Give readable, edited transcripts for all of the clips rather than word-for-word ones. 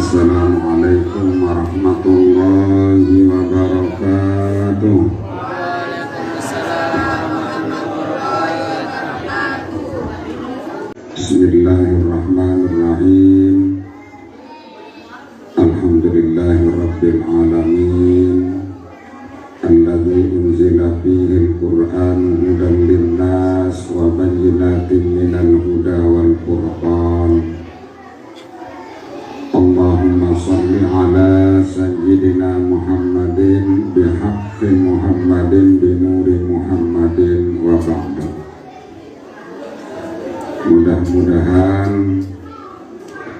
Assalamualaikum warahmatullahi wabarakatuh. Bismillahirrahmanirrahim. Alhamdulillahirabbil alamin. Alladzi unzila fihil Qur'an hudan linnas wa bayyinatin minal huda wal furqan. Allahumma sholli ala sayyidina Muhammadin bihaqqi Muhammadin binuri Muhammadin wa ba'du. Mudah-mudahan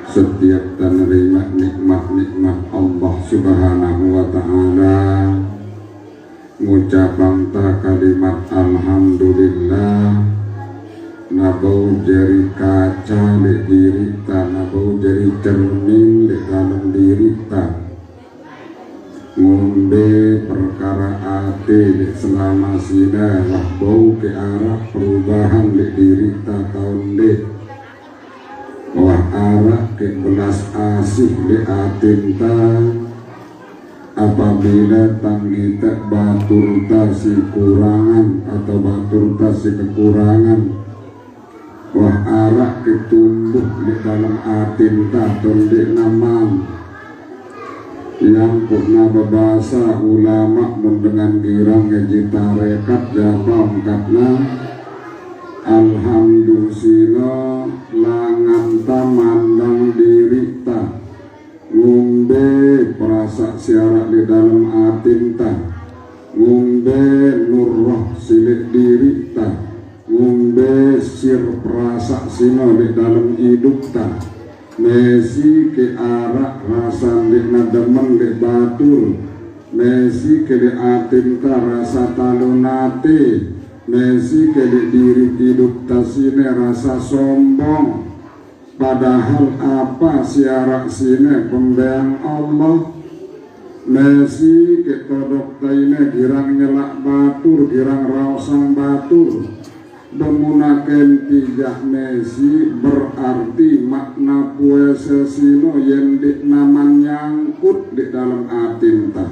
setiap penerima nikmat-nikmat Allah Subhanahu wa ta'ala ngucapang ta kalimat alhamdulillah nabau jari kaca di diri ta, nabau jari cermin di dalam diri ta, ngombe perkara ati di selama sida wah bau ke arah perubahan di diri ta tahun di wah arah ke belas asih di atin ta. Apabila tangita batur ta si kurangan atau batur ta si kekurangan, wah arak ketumbuh di dalam atin ta tondik naman yang pernah berbahasa ulama mendengar girang ngaji tarekat jabam katna alhamdulillah langan ta mandang diri ta ngombe perasa siarak di dalam atin ta, ngombe nurroh silik diri ta, ngombe sir perasa sino di dalam hidup ta, mesi ke arah rasa di nademen di batur, mesi ke di atin ta rasa talunate, mesi ke di diri hidup ta sini rasa sombong. Padahal apa siarak sini pembeang Allah mesi ke todok taine girang nyelak batur, girang rausang batur demunaken tijak mesi berarti makna puese sino yang di naman nyangkut di dalam atinta.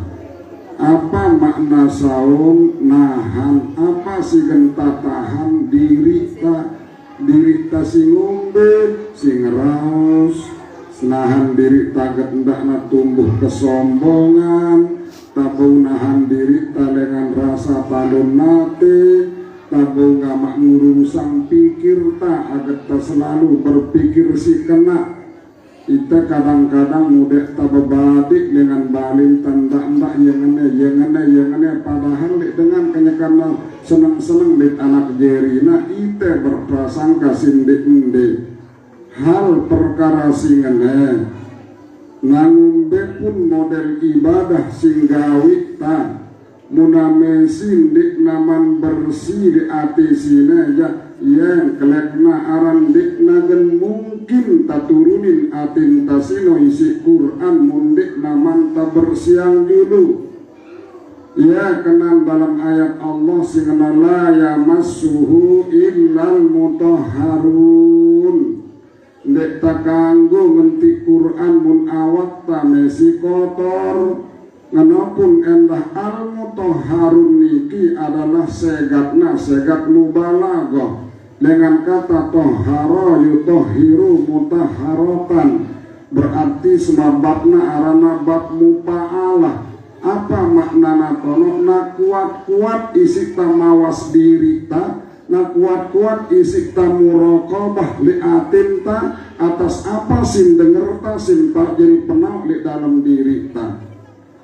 Apa makna saum nahan, apa si genta tahan diri ta si ngombe si ngeraus nahan diri ta gendakna tumbuh kesombongan, tabau nahan diri ta dengan rasa talun nate, tabau ngamak ngurusang pikir ta agar ta selalu berpikir si kena. Kita kadang-kadang mudah ta bebadik dengan balin tanda ndak yang ngene padahal dengan kenyakan senang-senang di anak jerina ite berprasangka sindik hal perkara singene ngangumbe pun model ibadah singgawi ta muname sindik naman bersih di ati sine ya yang kelekna aran dikna gen mungkin ta turunin atin ta sino isi Quran mundik naman ta bersiang dulu. Ya kenal dalam ayat Allah singana la yamassuhu illal mutahharun. Ndek ta kanggo ngenti Quran mun awak ta mesi kotor. Nganapun endah al mutahharun niki adalah segatna segat mubalaghah. Dengan kata toharo yutohiru mutahharotan berarti sebabna arana bab mupa'alah. Apa makna tono na kuat-kuat isi tamawas diri ta, na kuat-kuat isi tamuraqabah li atin ta atas apa sim denger ta sim ta jadi penau di dalam diri ta.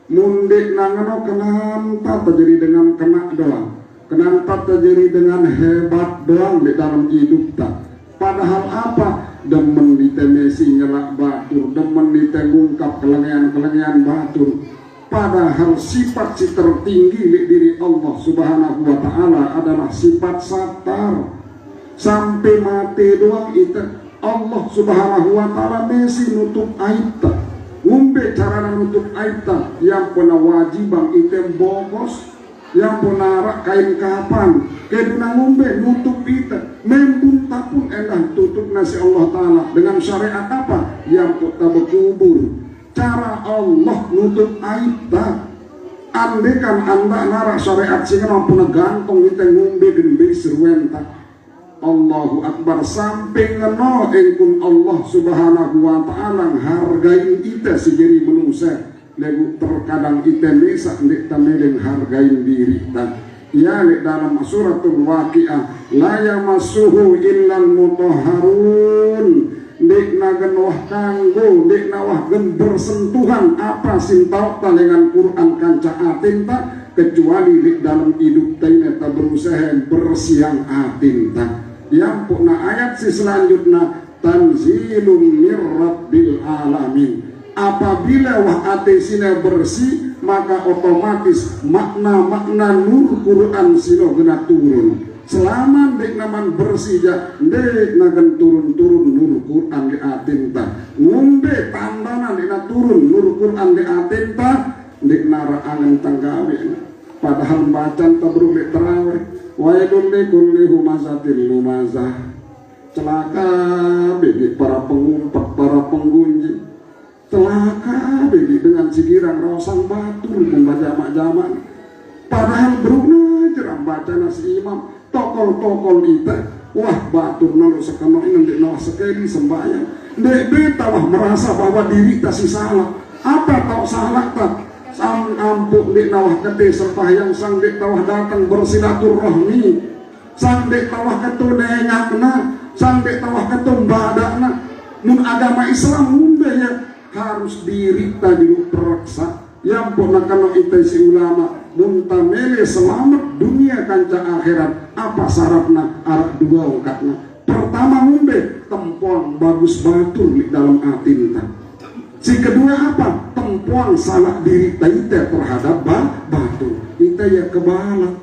Mundik nangano kenam ta terjadi dengan kena doang, kenam ta terjadi dengan hebat doang di dalam hidup ta. Padahal apa? Demen ditemesi nyelak batur, demen ditengungkap kelengian-kelengian batur. Padahal sifat si tertinggi di diri Allah Subhanahu wa ta'ala adalah sifat satar. Sampai mati doang itu Allah Subhanahu wa ta'ala mesi nutup aib ta. Ngumbe cara nutup aib ta yang pernah wajibang item bogos, yang pernah kain kapan keduna ngumbe nutup kita membun tapun endah tutup nasi Allah ta'ala dengan syariat apa yang kita berkubur cara Allah nutup aib tak. Andekan anda narak syariat sing puna gantung kita ngombe gembe seruen tak. Allahu Akbar sampai ngeno engkun Allah Subhanahu wa ta'ala hargain kita sejari manusia. Lagu terkadang kita bisa ndik tameleng hargain diri ta. Ya li dalam suratul Waqiah la yamassuhu illal mutahharun. Ndik nagen wah kanggo ndik nawah gen bersentuhan apa sing tau dengan Quran kanca atin ta kecuali di dalam hidup ta berusaha bersiang atin ta. Yang puna ayat si selanjutnya tanzilum mir rabbil alamin. Apabila wah ate sina bersih maka otomatis makna-makna nur Quran sino gena turun. Selama dek naman bersih ja dek nagan turun-turun nur Quran di atinta. Ngombe tandana dek turun nur Quran di atinta dek nara angan tanggawe. Padahal bacaan tabruk terawih. Wailun likulli humazatil lumazah. Celaka bagi para pengumpat, para penggunjing. Celaka bagi dengan sikirang rosang batur membaca jamak-jamak. Padahal beruna jeram baca nasi imam tokol-tokol kita. Wah batur nalu sekeno ini ndik nawa sekali sembahyang. Ndik beta wah merasa bahwa diri tak si salah. Apa tau salah tak? Sang ampuk ndik nawah kete sembahyang, sang ndik tawah datang bersilaturahmi, sang ndik tawah ketu nenyakna, sang ndik tawah ketu badakna. Mun agama Islam mumbe ya harus diri tadi periksa. Yang pun kalau kita si ulama muntamele selamat dunia kanca akhirat apa syaratnya arah dua ungkatnya. Pertama mumbe tempuan bagus batur di dalam atinta. Si kedua apa? Tempuan salah diri kita terhadap batur. Kita ya kebalak.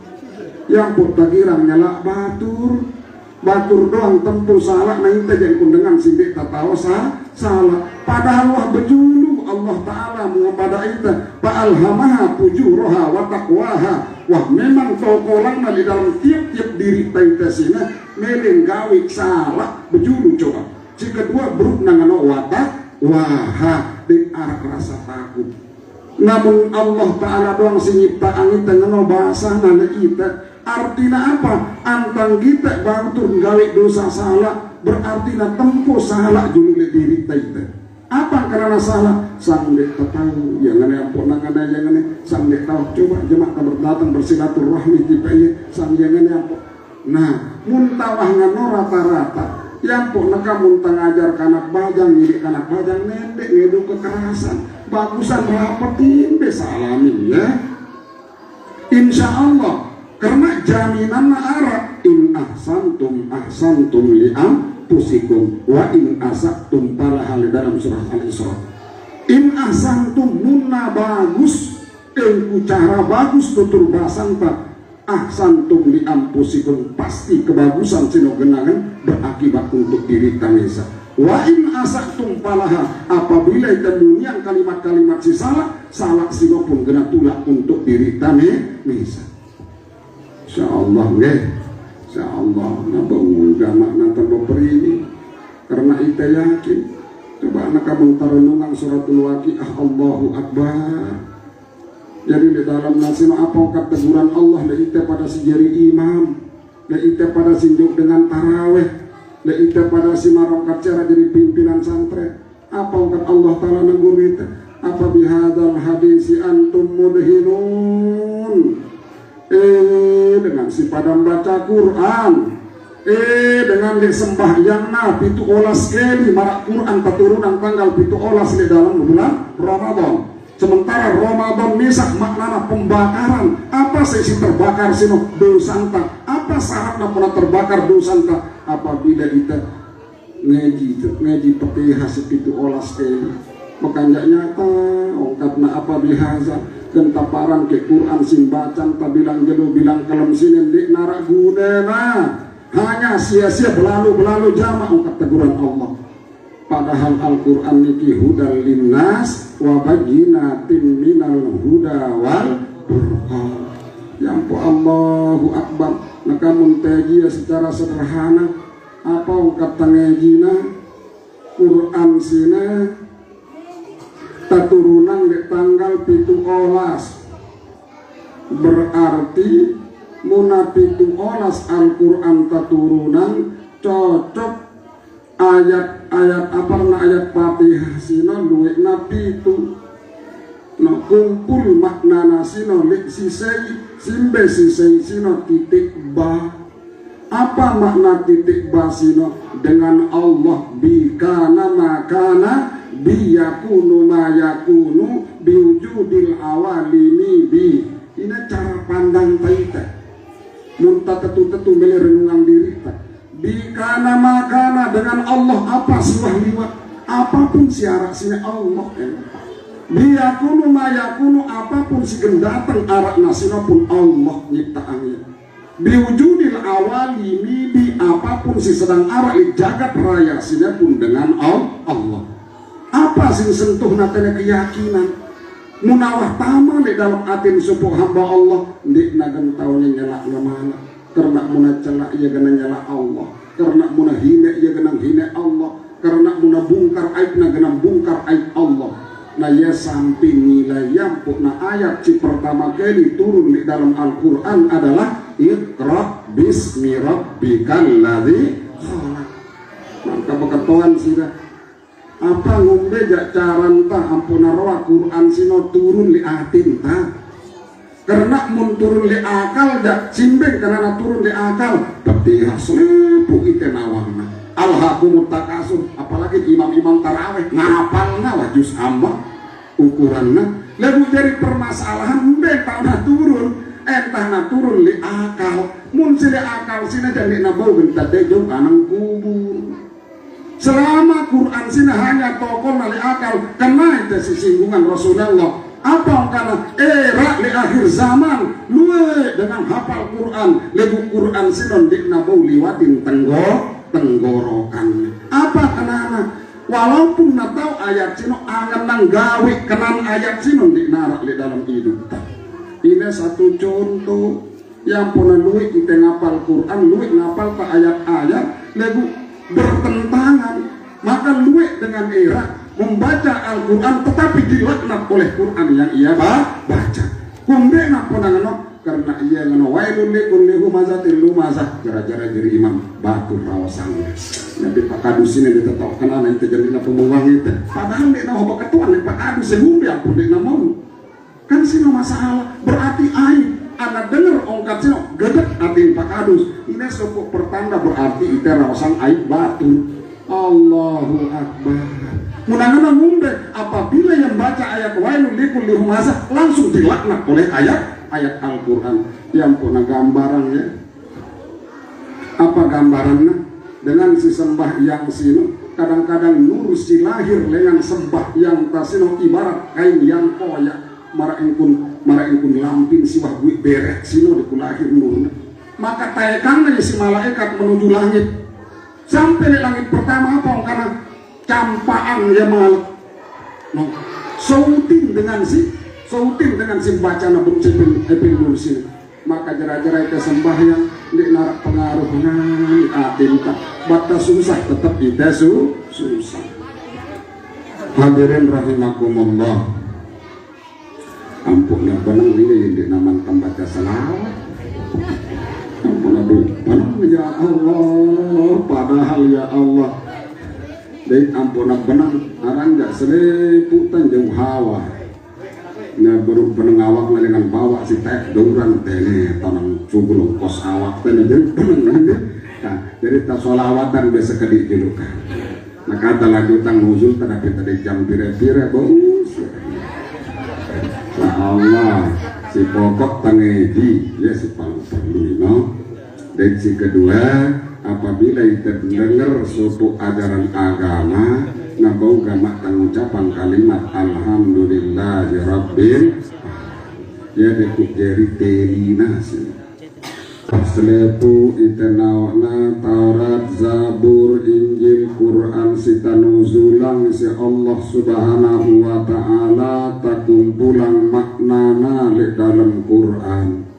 Yang pun takirang nyala batur doang tempuh salah. Nah kita jangan dengan simbik tak tahu salah. Padahal wah bejulu Allah Ta'ala mengepada kita fa'alhamaha fujuraha wa taqwaha. Wah memang tokolan di dalam tiap-tiap diri kita sini meleng gawik salah bejulu coba. Si kedua beruk nangano watak waha di arah rasa takut. Namun Allah Ta'ala doang sinyipta angin tengeno bahasa nana kita. Artinya apa? Antang kita bantu gawik dosa salah berarti na tempo salah dulu diri kita. Apa karena salah? Sang dek tahu yang ada ampun nangana yang ada sang dek tahu coba jemaah berdatang bersilaturahmi kita ya sang yang ada ampun. Nah, muntawah ngano rata-rata yang pun nak muntang ajar kanak bajang milik kanak bajang nendek ngedu kekerasan bagusan rapetin besalami ya. Insya Allah karena jaminan arah in ahsantum li'am pusikum wa in asaktum para hal dalam surah Al-Isra. In ahsantum munna bagus engku cara bagus tutur basan tak ahsantum li ampusikum pasti kebagusan sino genangan berakibat untuk diri tanisa. Wa in asaktum palaha apabila temunian kalimat-kalimat si salah sino pun kena tulak untuk diri tanisa. Insyaallah nggih. Insyaallah nabung agama nata ini karena kita yakin. Coba anak kamu renungan suratul Waqiah Allahu Akbar. Jadi di dalam nasino apa ungkap teguran Allah le ite pada si jari imam, le ite pada sinjuk dengan taraweh, le ite pada si marokat cara jadi pimpinan santren. Apa ungkap Allah Ta'ala nanggur ite? Apa bihadal hadisi antum mudhinun? Dengan si padam baca Quran dengan disembahyang nabi itu olas sekali marak Quran keturunan tanggal itu olas di dalam bulan Ramadan. Sementara Ramadan misak maknanya pembakaran. Apa sih terbakar sino dosanta? Apa syaratnya pernah terbakar dosanta? Apabila kita ngaji peti hasil itu olas sekali makanya nyata ungkapna apa bihaza kentaparan ke Quran simbacan tak bilang jelo bilang kalem sini dik narak gudena hanya sia-sia berlalu jamak ungkap teguran Allah. Padahal Al-Quran niki hudal linnas wa bayyinatin minal huda wal furqan. Yang po Allahu Akbar nakamun tajia secara sederhana apa ungkap tangejina Quran sini taturunan di tanggal 17 berarti muna 17 Al-Quran taturunan cocok ayat-ayat apa na ayat Fatihah sino luwek na pitu no kumpul makna sino lik sisei simbe sisei sino titik ba. Apa makna titik ba sino? Dengan Allah bikana makana biyakunu mayakunu biwujudil awalini bi. Ini cara pandang taita munta tetu-tetu mele renungan diri ta. Bikana makana dengan Allah apa siwah liwat apapun siarak sini Allah biyakunu mayakunu apapun si gendatang arak nasina pun Allah nyiptaannya biwujudil awali midi apapun si sedang arak di jagat raya sini pun dengan Allah. Apa sih sentuh natanya keyakinan munawah tama di dalam atin subuh hamba Allah di nagan taunya nyala mana karena muna celak ia gana nyala Allah, karena muna hina ia gana hina Allah, karena muna bungkar aib na gana bungkar aib Allah. Nah ya samping nilai yang na ayat si pertama kali turun di dalam Al-Quran adalah Iqra bismi rabbikal ladzi khalaq. Maka beketoan sira apa ngombe jak caranta ampuna roa Quran sino turun li atin ta karena mun turun li akal jak cimbeng karena turun li akal tapi haslepu ite nawangna alhaqumut takasur apalagi imam-imam tarawih ngapalna wajus amba ukuranna lalu dari permasalahan mbek na turun entah na turun li akal mun sile akal sina jadi nabau bentar dejong anang kubur. Selama Quran sini hanya tokoh nali akal karena itu singgungan Rasulullah apa karena era di akhir zaman luwe dengan hafal Quran lebu Quran sinon dik nabau liwatin tenggorokan apa kenana walaupun natau ayat sino angan nang gawe kenan ayat sino dik narak di dalam hidup ini satu contoh yang pernah luwe kita ngapal Quran luwe ngapal ke ayat-ayat lebu bertentangan maka luwek dengan era membaca Al-Quran tetapi dilaknat oleh Quran yang ia baca kumbe naponangano karena ia ngano wailun likulli humazatil lumazah gara-gara diri imam batu rawasan nanti Pak Kadus ini ditetok kenana itu jadi pemuang itu padahal dia nak obat ketuan Pak Kadus sehumbi aku dia mau kan sih masalah berarti aib anak dengar ongkat sih gedek hati Pak Kadus ini sopok pertanda berarti itu rawasan aib batu. Allahu Akbar. Munangan ngumbe apabila yang baca ayat wailul likulli humazah langsung dilaknat oleh ayat Al-Quran yang punya gambarannya. Apa gambarannya? Dengan si sembah yang sino kadang-kadang nur si lahir dengan sembah yang tasino ibarat kain yang koyak maraingkun lampin si wahwi berek sino dikulahir nurnya. Maka taekannya si malaikat menuju langit sampai di langit pertama apa karena campaan ya mal no sautin dengan si baca nabung epil nur sini maka jera-jera itu sembahyang di narak pengaruh di atin tak batas susah tetap tidak susah. Hadirin rahimakumullah ampunnya benang ini di naman tembaca selawat ampun ya Allah padahal ya Allah dari ampun benang arang gak seleputan jauh hawa nah baru penengawak dengan bawa si teh dauran tene tanam subulung kos awak tene jadi benang nah jadi tak solawatan biasa kedik julukan nah kata lanjutan nuzul tadi tadi jam pira-pira bagus ya Allah si pokok tangedi ya si palu-palu no. Dan si kedua apabila kita dengar suatu ajaran agama nabau gamak tangucapan kalimat alhamdulillahirabbil ya dekuk jeri telina sih selepu itenawana Taurat Zabur Injil Quran sita nuzulang si Allah subhanahu wa ta'ala takumpulang maknana di dalam Quran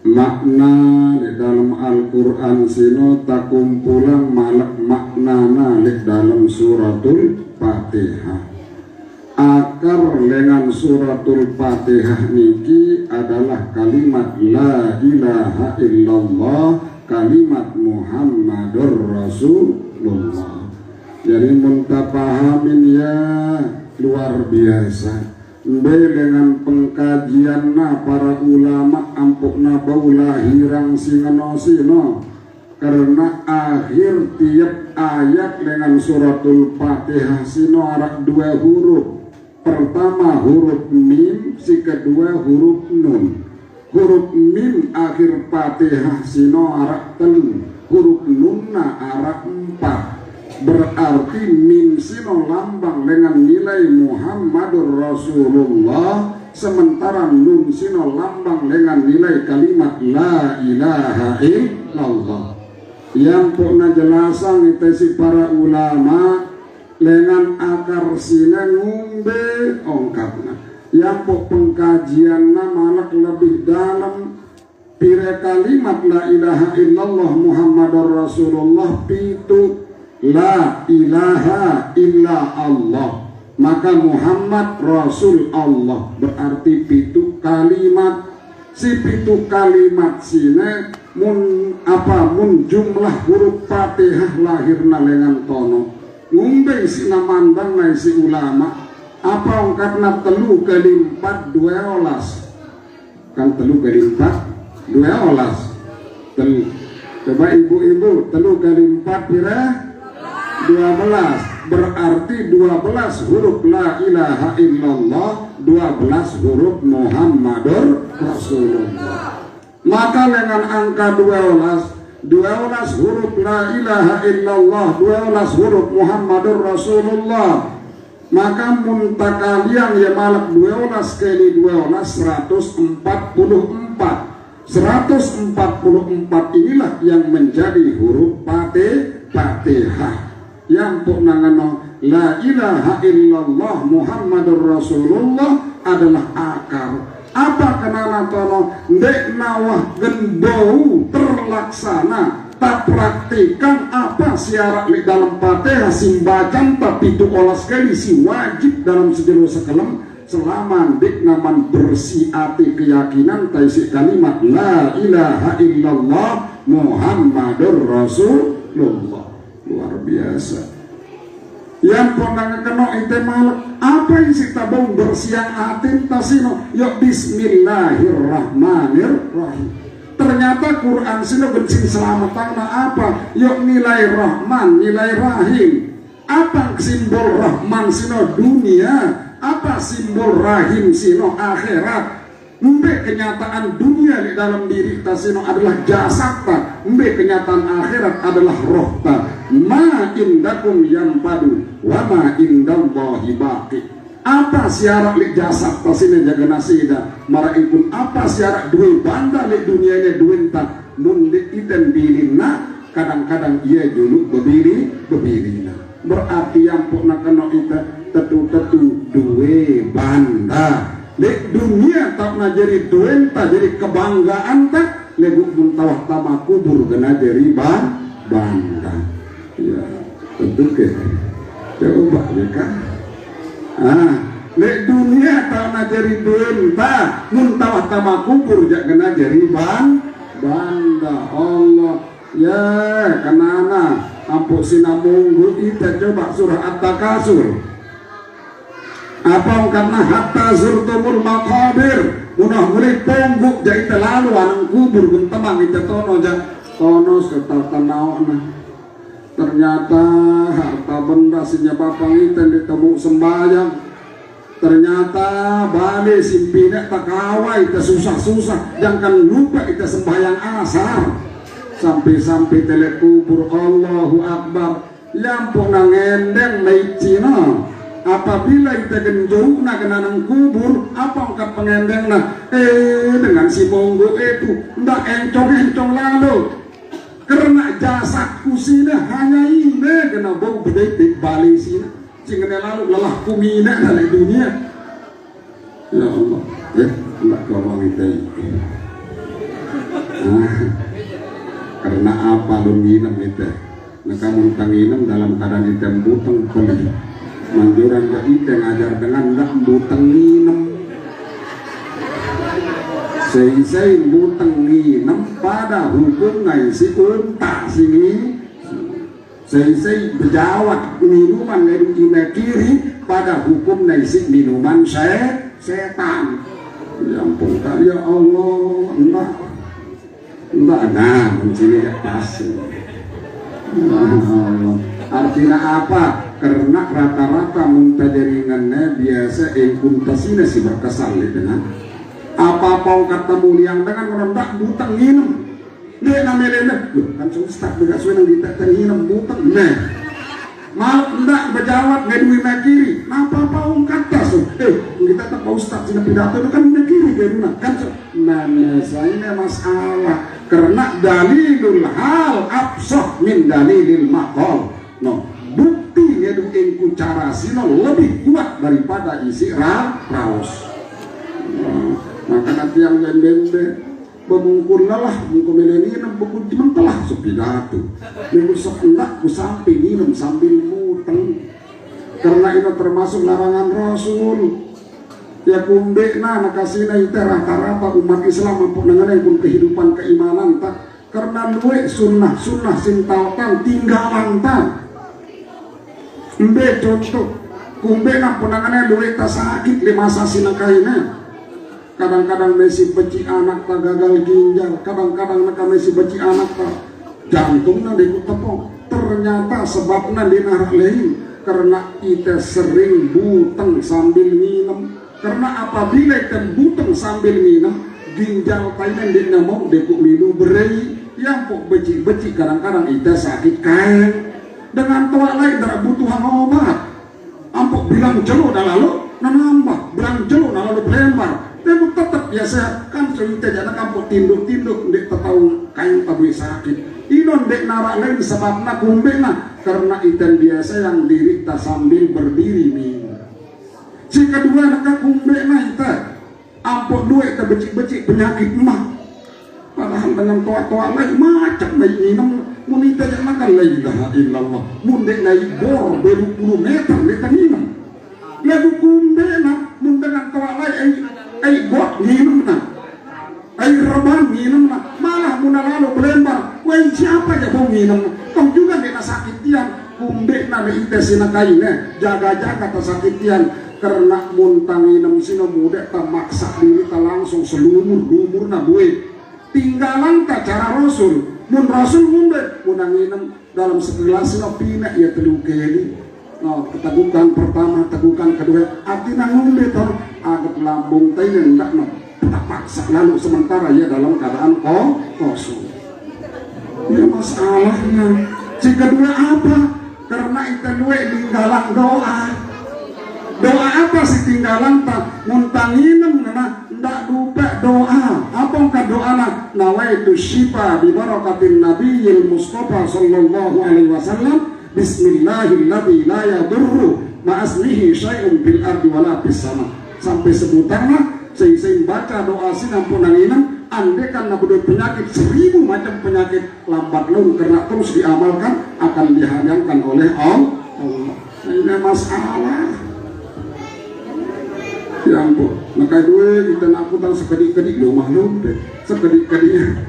makna di dalam Al-Quran sino takumpulang maknana di dalam suratul Fatihah akar dengan suratul Fatihah niki adalah kalimat la ilaha illallah, kalimat Muhammadur Rasulullah. Jadi muntapahamin ya luar biasa. Be dengan pengkajian para ulama ampukna baulah hirang singenosino, karena akhir tiap ayat dengan suratul Fatihah sino arak dua huruf. Pertama huruf mim, si kedua huruf nun. Huruf mim akhir Fatihah sino arak telu, huruf nunna arak 4. Berarti mim sino lambang dengan nilai Muhammadur Rasulullah, sementara nun sino lambang dengan nilai kalimat la ilaha illallah. Yang pernah jelasan itu si para ulama dengan akar sina ngumbe ongkapna. Yang pok pengkajian malah lebih dalam pire kalimat la ilaha illallah Muhammadur Rasulullah pitu la ilaha illa Allah, maka Muhammad Rasul Allah berarti pitu kalimat. Si pitu kalimat sini mun jumlah huruf Fatihah lahirna dengan tono ngumbe si namandang na si ulama apa ongkatna telu kali 4 12 kan telu kali 4 12 telu. Coba ibu-ibu telu kali 4 pira 12, berarti 12 huruf la ilaha illallah, 12 huruf Muhammadur Rasulullah. Maka dengan angka 12 huruf la ilaha illallah, 12 huruf Muhammadur Rasulullah, maka muntakalian ya malak 12 kali 12 144. 144 inilah yang menjadi huruf Fatihah. Yang purnangano la ilaha illallah Muhammadur Rasulullah adalah akar. Apa kenana tono ndek nawah gembau terlaksana tak praktikan apa siarak di dalam Fatihah simbacan tapi itu olah sekali si wajib dalam sejero sekelem selama ndek naman bersih hati keyakinan taisi kalimat la ilaha illallah Muhammadur Rasulullah. Luar biasa. Yang pernah kena itu malak apa yang kita bau bersiang hati tasino yuk bismillahirrahmanirrahim. Ternyata Quran sino bencin selamatan apa yuk nilai rahman nilai rahim. Apa simbol rahman sino dunia, apa simbol rahim sino akhirat. Mbe kenyataan dunia di dalam diri kita sino adalah jasad ta, mbe kenyataan akhirat adalah roh ta. Ma indakum yanfadu wa ma indallahi baqi. Apa siarak li jasad ta sino jaga nasida, maraikun apa siarak duwe banda li dunia ini duwenta mun li iden bilina kadang-kadang ia dulu bebirina. Berarti yang pokna kena ita tetu-tetu duwe banda. Lek dunia tak na jadi duenta jadi kebanggaan tak lebuk muntawah tama kubur kena jadi bangga. Ya tentu ke coba ya kan. Lek dunia tak na jadi duenta muntawah tama kubur jak kena jadi bangga. Allah ya kenana ampuk sinamunggu kita coba surah At-Takasur. Apa karena hatta zurtumul maqabir munah mulai pongguk jadi terlalu anang kubur gentemang itu tono sekitar tanahna. Ternyata harta benda sinya papang itu ditemu sembahyang. Ternyata balik simpine tak kawai itu susah-susah jangan lupa itu sembahyang asar sampai telekubur Allahu Akbar yang pernah ngendeng naik Cina. Apabila kita genjau na kenanang kubur apa angkat pengendeng na dengan si monggo itu ndak encong lalu karena jasadku sini hanya ini kena bau bedetik balik sini sehingga lalu lelah kumina dari dunia. Ya Allah enggak ngomong itu karena apa lu nginep itu nah kamu tanginem dalam keadaan itu butang kembali manjuran ke ite ngajar dengan ndak buteng nginem sei buteng nginem pada hukum ngai si unta sini sei berjawab minuman dari ime kiri pada hukum nai si minuman setan. Ya ampun, ya Allah, enggak nah mencili pasti. Artinya apa? Karena rata-rata muntajaringannya biasa kuntasina si berkesan dengan apa-apa kata muliang dengan orang tak butang minum. Dia namanya kan susah berkasuan yang kita terhinam butang nah. Mal enggak berjawab nggak duit kiri, apa kata kita tak mau ustaz sini pidato itu kan kiri kan nah saya masalah karena dalilul hal absah min dalilil maqal no bukti ngeduin cara sino lebih kuat daripada isi raos maka nanti yang bende pemungkurlah lah mungkin milenial buku cuma telah sepidato minggu sependak ku sampai minum sambil muteng karena itu termasuk larangan Rasul ya kumbe nakasina itu rata-rata umat Islam mampu dengan pun kehidupan keimanan tak karena luwe sunnah sintautan tinggalan tak kumbe contoh kumbe penangannya luwe tak sakit di masa sinakainnya kadang-kadang mesi beci anak tak gagal ginjal, kadang-kadang mereka mesi beci anak tak jantungnya dikutepok. Ternyata sebabnya dinarah lain karena kita sering buteng sambil minum. Karena apabila kita buteng sambil minum, ginjal kainan di namok dekuk minum berai, yang pok beci-beci kadang-kadang kita sakit kain. Dengan tua lain tidak butuhan obat. Ampok bilang jelo dah lalu, nambah bilang jelo dah lalu berlembar. Tapi tetap biasa kan cerita jangan kampung tinduk dek tahu kain tabu sakit. Inon dek narak lain sebabna kumbena karena ikan biasa yang diri tak sambil berdiri minum. Si kedua nak kumbena itu ampun dua itu becik-becik penyakit mah. Padahal dengan tua-tua lain macam lain minum munita jangan kan la ilaha illallah. Mundek naik bor berpuluh meter dek minum. Lalu kumbena mun dengan tua lain bot minum na, reban minum na, malah muna lalu berlembar. Wah siapa aja mau minum? Kau juga kena sakitian, kumbek na ite sinakainnya, jaga-jaga tak sakitian. Karena muntang minum sino muda tak maksa diri tak langsung selumur na buih. Tinggalan tak cara Rasul, mun Rasul kumbek, munang minum dalam segelas sino pinak ya telukeli. No, tegukan pertama, tegukan kedua, artinya ngombe tor agak lambung tadi enggak no, tak paksa lalu sementara ya dalam keadaan kosong. Ya masalahnya, si kedua apa? Karena itu dua tinggalan doa. Doa apa sih tinggalan tak? Muntanginem karena enggak lupa doa. Apakah doa nak? Nawaitu syifa bi barakatin Nabiyil Mustafa sallallahu alaihi wasallam. Bismillahilladzi la yadurru ma'asmihi syai'un fil ardi wala fis sama. Sampai sebutannya saya baca doa sinampun nanginam andekan nabudu penyakit 1000 macam penyakit lambat laun karena terus diamalkan akan dihadangkan oleh Allah. Ini masalah. Ya ampun, maka dua kita nakutan sekedik-kedik rumah lumpe sekedik-kediknya.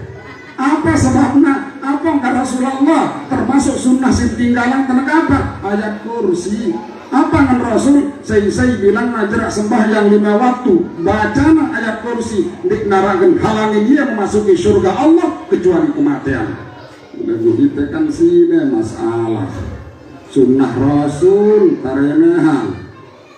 Apa sebabnya? Apa kata Rasulullah termasuk sunnah si tinggalan kenapa? Ayat kursi. Apa kan Rasul? Saya bilang ngajarak sembahyang 5 waktu. Bacana ayat kursi. Dik naragan halangi dia memasuki surga Allah kecuali kematian. Kita kan sini masalah. Sunnah Rasul taremehan.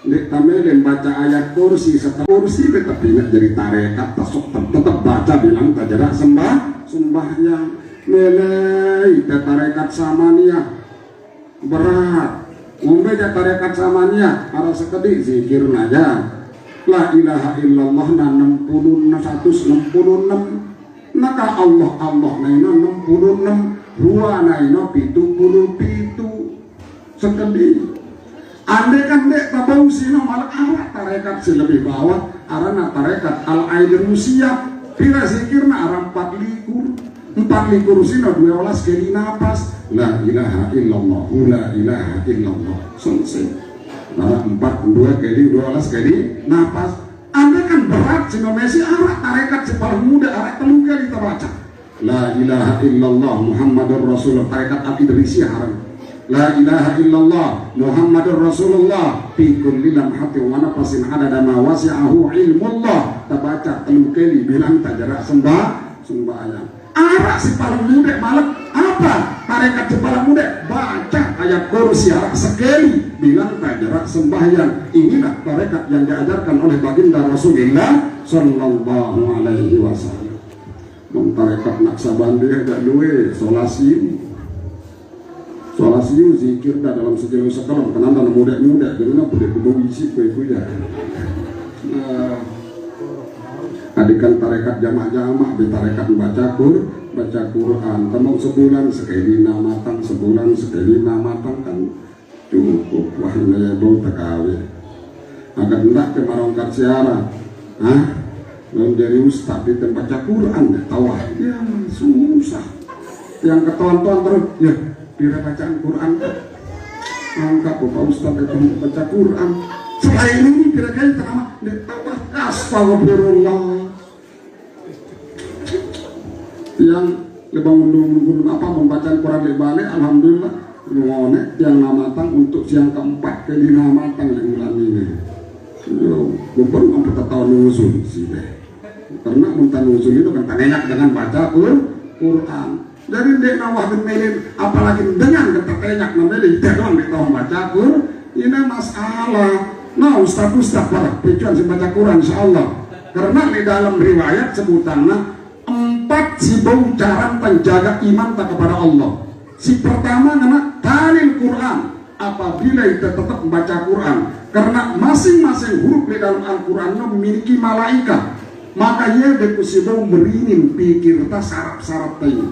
Dik tamelin baca ayat kursi setelah kursi tetap ingat jadi tarekat tetap baca bilang tajarak sembahyang. Melei tarekat samania berat ngombe tarekat samania harus sekedik zikir aja la ilaha illallah na 166 maka Allah naina 66 rua naina 77 sekedik ande kan dek tabau sino malah arah tarekat si lebih bawah arana tarekat al-aidil musia pira zikirna arah 4 sino 12 kali napas la ilaha illallah la ilaha illallah selesai. 4 2 kali 12 kali nafas. Anda kan berat si nomesi arak tarekat si paling muda arak telung kali kita baca la ilaha illallah Muhammadur Rasulullah tarekat Al-Idrisiyah haram. La ilaha illallah Muhammadur Rasulullah fi kulli lamhati wa nafasin adada ma wasi'ahu ilmullah. Kita baca telung kali bilang tak jarak sembahyang. Arak si paling muda malam apa? Tarekat si paling muda baca ayat kursi arak sekali bilang tak jarak sembahyang. Inilah tarekat yang diajarkan oleh baginda Rasulullah sallallahu alaihi wasallam. Tarekat Naksabandi ada dua solasi zikir dah dalam sejenis sekarang kenapa muda-muda jadi nak boleh kubisi kue ya. Adikan tarekat jamaah-jamaah di tarekat baca Quran temuk sebulan sekali namatang kan cukup wah nebong tekawe agar hendak ke marongkat siara menjadi ustaz di tempat baca Quran tawah ya susah yang ketonton terus ya bila bacaan Quran angkat Bapak Ustaz itu baca Quran selain ini kira-kira terama tawah astagfirullah yang lebang gunung apa membaca Quran di balik alhamdulillah ngone yang namatang untuk siang keempat kali namatang yang bulan ini bukan mampu tahun nusul sih deh karena muntah nusul itu kan enak dengan baca Quran dari dek nawah gemelin apalagi dengan ketekenyak gemelin jangan kita baca Quran ini masalah. Nah Ustaz para tujuan si baca Quran insyaallah karena di dalam riwayat sebutannya 4 si bau cara penjaga iman tak kepada Allah. Si pertama nama talil Quran apabila kita tetap membaca Quran karena masing-masing huruf di dalam Al-Quran memiliki malaikat maka ia dekusibau meringin pikir ta sarap-sarap tadi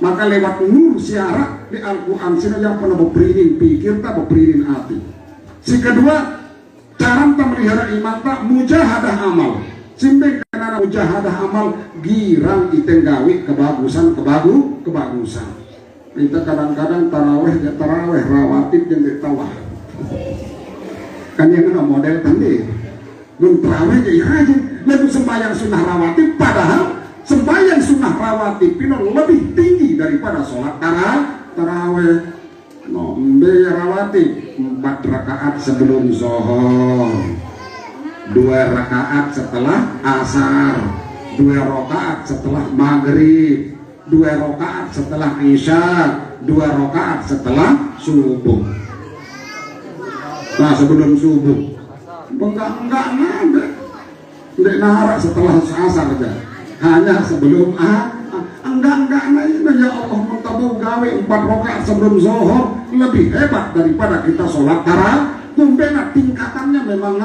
maka lewat nur siarak di Al-Quran sini yang pernah beringin pikir ta beringin hati. Si kedua cara memelihara iman tak mujahadah amal simpe karena mujahadah amal girang itenggawi kebagusan kita kadang-kadang taraweh rawatib yang ditawah kan yang kena model tadi belum taraweh jadi rajin lalu sembahyang sunnah rawatib padahal sembahyang sunnah rawatib itu lebih tinggi daripada sholat taraweh rawatib 4 rakaat sebelum zuhur 2 rakaat setelah asar 2 rakaat setelah maghrib 2 rakaat setelah isya 2 rakaat setelah subuh. Nah sebelum subuh enggak ada tidak nahara setelah asar aja hanya sebelum enggak ya Allah mentabau gawe 4 rakaat sebelum zuhur lebih hebat daripada kita sholat kumbena tingkatannya memang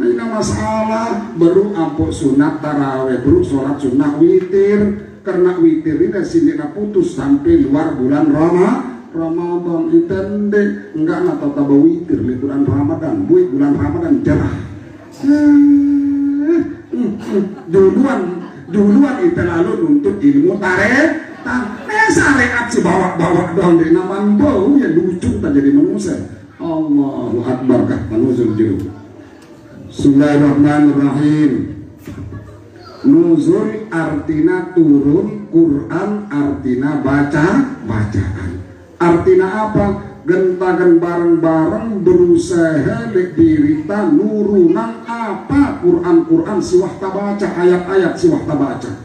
ini masalah baru ampuk sunat taraweh baru sholat sunnah witir karena witir ini sindikna putus sampai luar bulan Ramadan itende enggak nata taba witir di bulan Ramadan bulan Ramadan cerah duluan itu lalu untuk ilmu tarekat syariat si bawa doang dari nama bau ya lucu tak jadi manusia. Allahu Akbar kah nuzul jeruk. Bismillahirrahmanirrahim. Nuzul artina turun, Quran artina bacaan. Artina apa? Gentakan bareng-bareng berusaha dirita nurunan apa Quran siwah baca ayat-ayat siwah baca.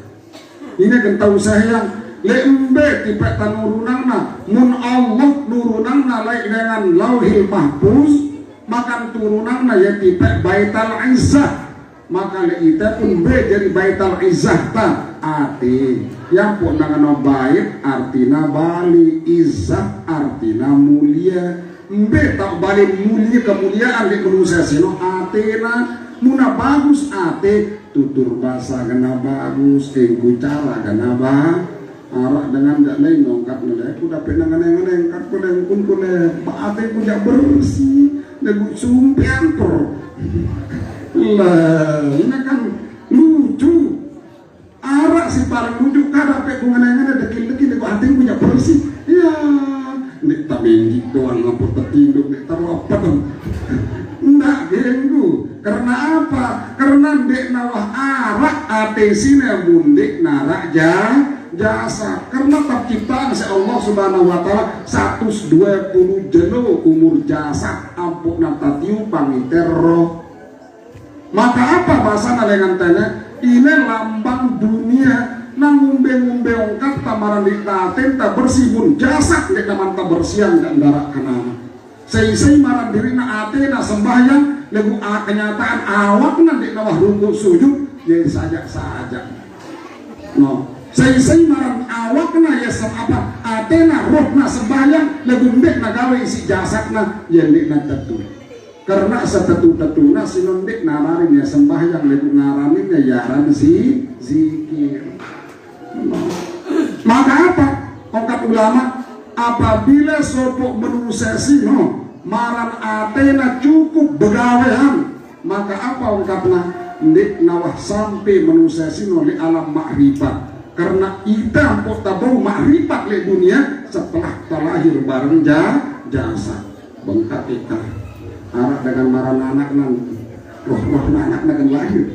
Ini genta usaha yang lembe tipe tanurunangna mun Allah nurunangna lain dengan lauhil mahfuz makan turunangna ya tipe baital izzah maka leita pun be jadi baital izzah ta ati yang pun nangano bait artina bali izzah artina mulia mbe tak bali mulia kemuliaan di manusia sino atina muna bagus ate tutur bahasa kena bagus tinggu cara kena arah dengan jak lain ngangkat nilai aku dapat nangan kat kuleng pun kuleng baate ku jak bersih lagu sumpian per lah ini kan lucu arah si paling lucu kada dapat ku nganang dekil-dekil ku hati ku jak bersih ya nek tak benjik doang ngapur tertinduk nek taruh apa tuh Ndak genggu. Karena apa? Karena dek nawah arak atesina mundek narak jasa. Karena terciptaan si Allah Subhanahu wa taala 120 jeno umur jasa ampun natatiu pangiter roh. Maka apa bahasa dengan tanya? Ini lambang dunia. Nang ngumbe-ngumbe ongkat tamaran dikaten tak bersih pun jasad dek naman tak bersihan dan darah kanan. Sei-sei marang diri na ate na sembahyang lagu kenyataan awak nanti nawah ruku sujud ya saja. No, sei-sei marang awak na ya apa ate na roh na sembahyang lagu ndek na gawe isi jasad na ya ndek na tetu. Karena setetu-tetuna sinondik nararin ya sembahyang lagu ngaranin ya yaran si zikir. Maka apa? Ongkat ulama apabila sopok menusesi maran atena cukup begawean, maka apa ongkatna ndik nawah sampai menusesi li alam makrifat. Karena kita mpok tabau makrifat le dunia setelah terlahir bareng jasa bengkak kita arah dengan maran anak nanti roh anak dengan lahir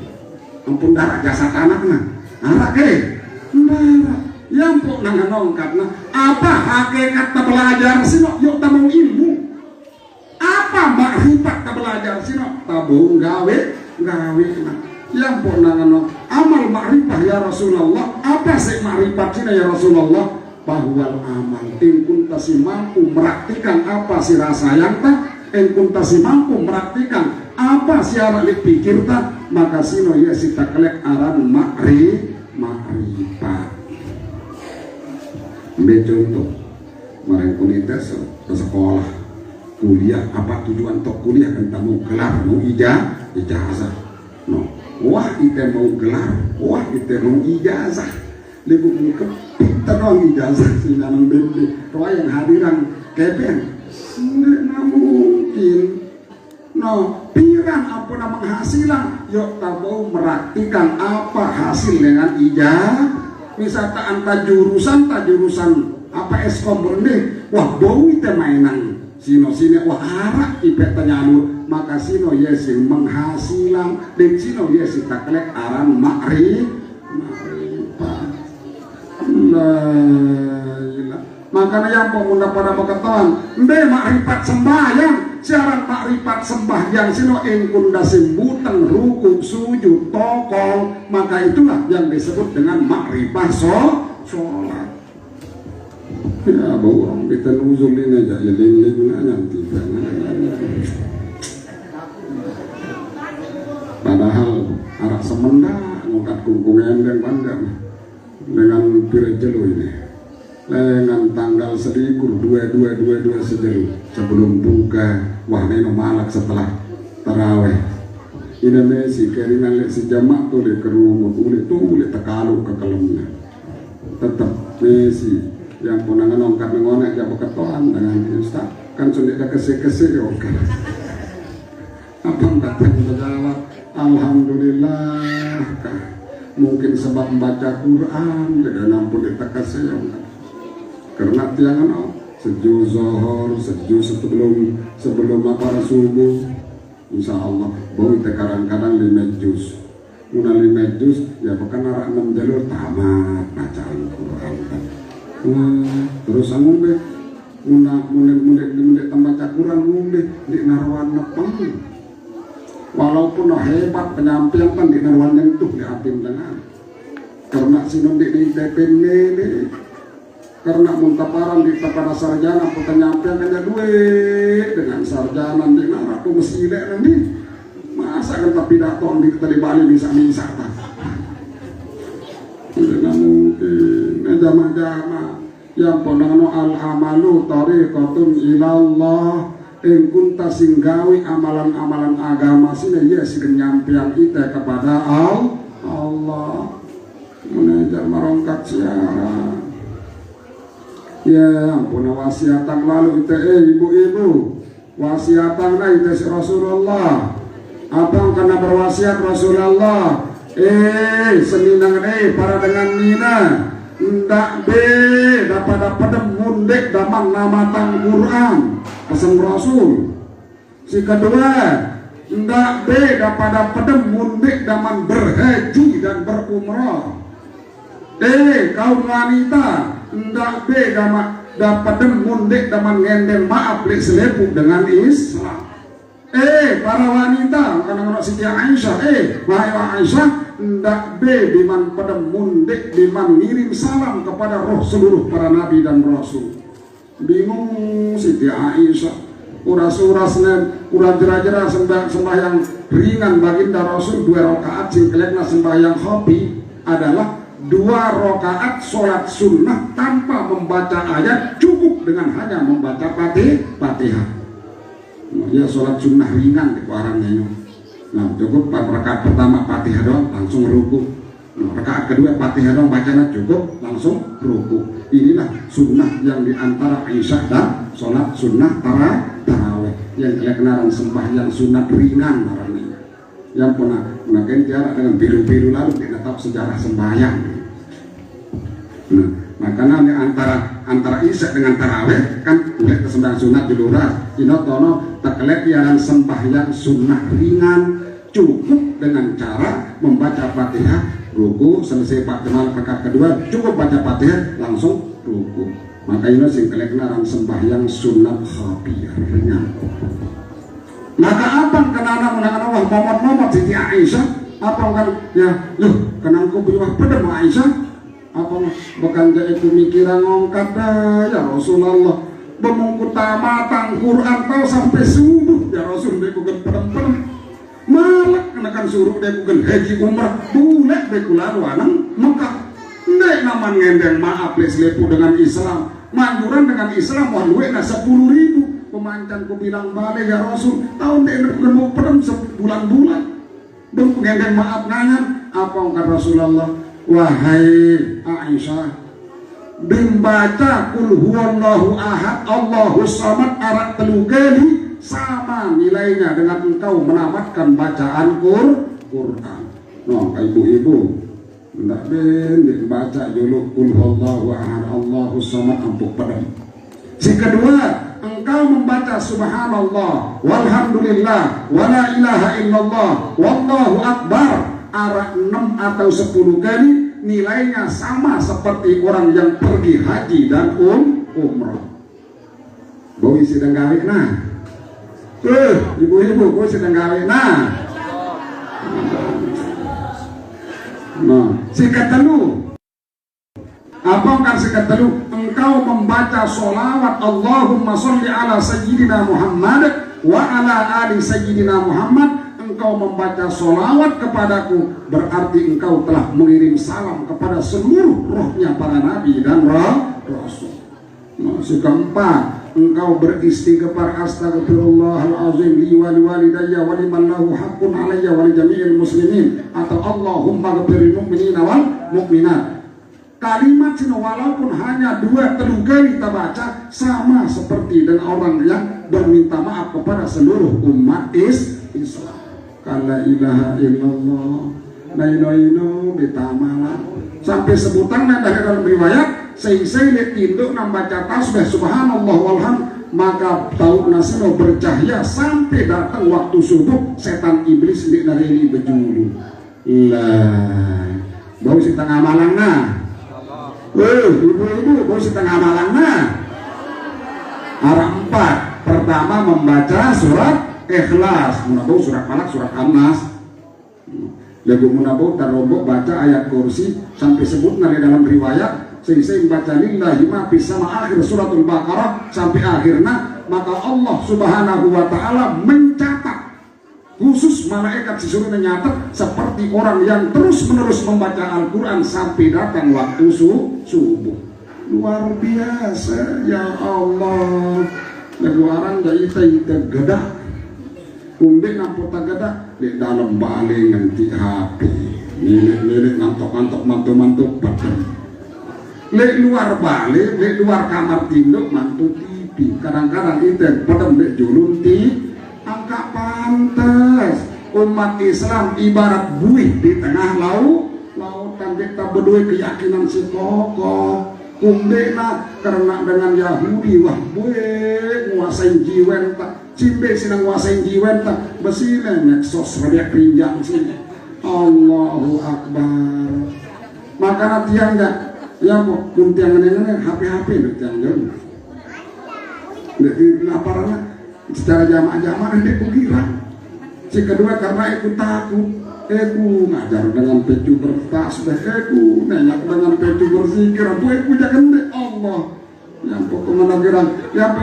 ampun darah jasad anaknya anak ke darah yang pok nangan ongkat apa hakikat tak belajar sino yuk tabung ilmu apa makrifat tak belajar sino tabung gawe yang pok nangan amal makrifah ya Rasulullah apa sih makrifat sino ya Rasulullah bahwa amal ingkun tasi mampu meraktikan apa si rasa yang tak engkun tasi mampu meraktikan apa si arah dipikir tak maka sino ya si taklek aran makrifat. Ambil contoh mereka unitas ke sekolah kuliah apa tujuan untuk kuliah kan tak mau gelar mau ijazah no wah kita mau gelar wah kita mau ijazah lebih kita doang ijazah sih nanang bebe roh yang hadiran keben nggak mungkin no piran apa nama penghasilan yuk tak mau meraktikan apa hasil dengan ijazah misalnya anta jurusan apa eskom berde wah bau itu mainan sino wah harap ipet tanyalur maka sino yesin menghasilan dan sino yesin taklek aran makrifat. Makanya yang pengguna pada pengetahuan mbe makrifat sembahyang siaran makrifat sembahyang sino engkun dasimbutan ruku sujud tokol maka itulah yang disebut dengan makrifat sholat ya bau orang kita nuzulin aja ya lin nanti padahal arah semenda ngangkat kungkungan dan pandang dengan pirejelu ini dengan tanggal selikur 22 sejelu sebelum buka wah neno malak setelah taraweh ini mesi keringan lek si jamak tuh di kerumut uli tekalu ke kelemnya tetap mesi yang punangan ongkat mengonek ya beketoan dengan ustaz kan sudah ada kese-kese ya oke abang datang menjawab alhamdulillah mungkin sebab membaca Quran dengan ampun ditekase ya oke karena tiangan sejuk zohor sejuk sebelum apa subuh insya Allah baru kadang-kadang 5 juz muna 5 juz ya bukan arah 6 jalur tamat baca Al-Quran terus ngombe mudik tembaca Quran ngombe di narwan nepeng walaupun hebat penyampaian kan di narwan nentuk di apin dengan karena sinon di TPN karena muntaparan di tapada sarjana penyampaian hanya duit dengan sarjana di naratu mesti nanti masa kan tapi datang di Bali bisa tak tidak mungkin jama-jama yang ponano al-amalu tariqatun ilallah engkun tasinggawi amalan-amalan agama sini ya sih nyampian kita kepada Allah menejar merongkat siara ya ampun wasiatan lalu itu ibu-ibu wasiatan itu si Rasulullah abang kena berwasiat Rasulullah seninang para dengan nina ndak dapat mundek damang nama tang Quran pesan Rasul Si kedua, ndak beda pada pedem mundik daman berhaji dan berumrah. Kaum wanita ndak beda dapat mundik daman ngendeng maaf lek selepuk dengan Islam. Para wanita karena Siti Aisyah, wahai Aisyah, ndak be diman pedem mundik diman ngirim salam kepada roh seluruh para nabi dan rasul. Bingung Siti Aisyah. Uras-urasnya kurang jera-jera sembahyang ringan baginda Rasul 2 rakaat sing kelekna sembahyang hobi adalah 2 rakaat sholat sunnah tanpa membaca ayat, cukup dengan hanya membaca Fatihah. Ya sholat sunnah ringan di orangnya. Nah cukup rakaat pertama Fatihah doang langsung ruku. Rakaat kedua Fatihah doang bacanya cukup langsung ruku. Inilah sunnah yang diantara Aisyah dan sholat sunnah tarawih yang kenalan sembahyang sunat ringan namanya. Yang pernah mungkin jarak dengan biru-biru lalu tidak tahu sejarah sembahyang. Nah, makanya antara Isya dengan tarawih kan boleh sembahyang sunat julurah. Inotono terkelek yang sembahyang sunnah ringan cukup dengan cara membaca Fatihah, ruku selesai Pak Jamal rakaat kedua cukup baca Fatihah langsung ruku. Maka ini sing keleknaran sembahyang sunat khafiyah ringan. Maka apa kenana menangan Allah momot-momot Siti Aisyah? Apa kan ya loh kenangku biwah pedem Aisyah? Apa bukan jadi pemikiran ngongkat ya Rasulullah bemungkut tamatang Quran tahu sampai subuh ya Rasul dia bukan pedem-pedem malak kenakan suruh dia bukan haji umrah boleh dia kularu anang Mekah. Ndek naman ngendeng maaf les lepu dengan Islam manjuran dengan Islam wah duit na 10.000 pemancan ku bilang balik ya Rasul tahun dek mau pedem sebulan-bulan dong ngendeng maaf nangan apa ungkap Rasulullah wahai Aisyah membaca kul huwallahu ahad Allahus samad arak 3 kali sama nilainya dengan engkau menamatkan bacaan Quran. No ibu-ibu ndak ben baca dulu kul huwallahu ahad Allahus samad ampuk pedem. Si kedua engkau membaca subhanallah walhamdulillah wala ilaha illallah wallahu akbar arah 6 atau 10 kali nilainya sama seperti orang yang pergi haji dan umrah. Boy sedang gawe nah ibu-ibu boy sedang gawe nah si ketelu apa kan si ketelu engkau membaca sholawat Allahumma sholli ala sayyidina Muhammad wa ala ali sayyidina Muhammad engkau membaca sholawat kepadaku berarti engkau telah mengirim salam kepada seluruh rohnya para nabi dan rasul. Si keempat engkau beristighfar astagfirullahalazim li wa liwalidayya wa liman lahu haqqun alayya wa li jami'il muslimin atau Allahumma ghfiril mu'minina wal mu'minat. Kalimat ini walaupun hanya 2-3 kali kita baca sama seperti dengan orang yang berminta maaf kepada seluruh umat Islam. Kala ilaha illallah naino bitamala sampai sebutan dari dalam riwayat saya lihat induk membaca tasbih subhanallah walham maka tahu nasino bercahaya sampai datang waktu subuh setan iblis di dari bejulu lah bau si tengah malang nah ibu-ibu bau si tengah malang nah arah 4 pertama membaca surat Ikhlas, munabau surat Falak, surat An-Nas. Lagu munabau tarombok baca ayat kursi sampai sebut dari dalam riwayat sehingga membaca lillahi ma fis sama akhir suratul Baqarah sampai akhirnya maka Allah Subhanahu wa taala mencatat khusus malaikat disuruh menyatat seperti orang yang terus-menerus membaca Al-Qur'an sampai datang waktu subuh. Luar biasa ya Allah. Lagu orang jadi gadah kumbe ngampur tagada di dalam balik nganti HP lirik ngantok-ngantok mantu-mantu badan lek luar balik lek luar kamar tinduk mantu TV kadang-kadang itu pedem lek julun ti angka pantas umat Islam ibarat buih di tengah lautan kita berdua keyakinan si kokoh kumbe na karena dengan Yahudi wah buih nguasain jiwen tak cimbe sinang wasain jiwen tak besine neksos rabiak pinjang sini. Allahu Akbar. Maka tiang enggak ya kok kuntiangan ini HP tiang jauh. Jadi laparannya secara jamaah nanti kukira. Si kedua karena aku takut, aku ngajar dengan pecu bertasbih, aku nenyak dengan pecu berzikir, aku jangan deh Allah. Yang pokoknya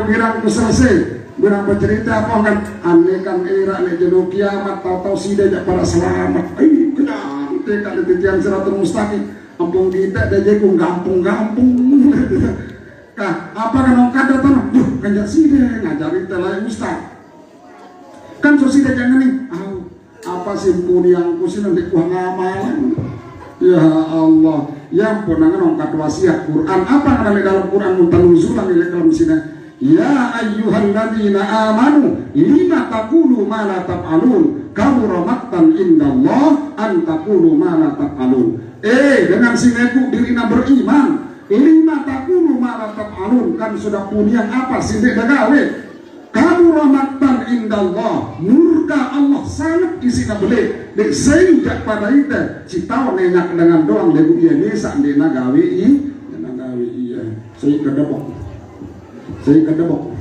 girang ku selesai. Girang bercerita apa kan? Aneh kan era nih jenuh kiamat, tahu si dia para selamat. Kenapa? Dekat di tiang Siratul Mustaqim. Kampung kita dia ku gampung. Kah, apa kan orang kada tanah? Kan jak si dia ngajarin telai ustaz. Kan so si dia jangan nih. Apa simpuni yang kusin nanti kuah ngamalan. Ya Allah, yang ponangan ongkat wasiat Quran. Apa yang ada dalam Quran muntanuzulan di dalam sini? Ya ayyuhalladzina amanu lima taqulu ma la taf'alun kabura maqtan indallah an taqulu ma la taf'alun. Dengan sineku dirina beriman lima taqulu ma la taf'alun, kan sudah punya apa sinek dagawe kabura maqtan indallah, murka Allah sangat isina beli dek sejak pada itu citau nenyak dengan doang lebu iya nesak di nagawi iya saya kedebok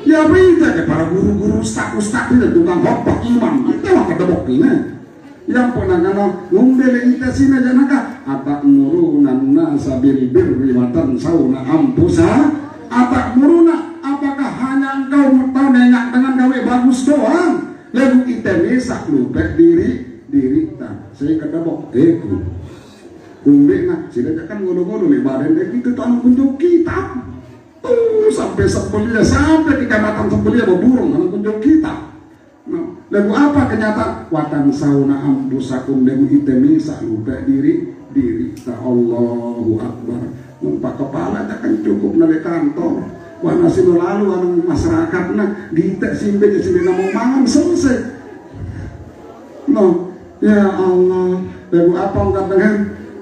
ya berita ke para guru-guru ustaz itu tukang khotbah imam itu lah kedebok ini yang penanganan ngumbele kita sini janaka atak murunan nasa bil birri wa tansawna ampusa atak muruna, apakah hanya engkau mau nenyak dengan gawe bagus doang lalu kita nesak lupa diri tak saya kedebok kumbe nak sila kan ngono-ngono nih badan dek itu tahun kunjung kitab sampai sebelia sampai kecamatan sebelia berburung karena kunjung kitab. Lalu apa kenyataan? Watan sauna ampusakum dan itemisa lupa diri tak. Allahu Akbar. Numpak kepala takkan cukup nali kantor. Wana sino lalu orang masyarakat na gita simbe mau mangan selesai. Ya Allah. Lalu apa enggak dengan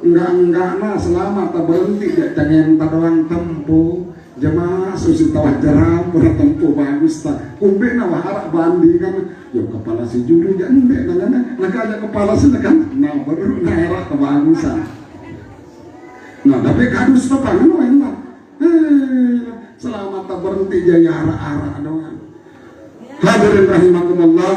enggak nah selamat tak berhenti dia jangan tadoang tempuh jemaah susi tawah jeram pura tempuh bagus tak kumbe na waharak bandi kan yo kepala si juru jangan dek nak kepala si kan nah baru naik kebagusan tapi kadus apa enak selamat tak berhenti jaya arah doang. Hadirin rahimakumullah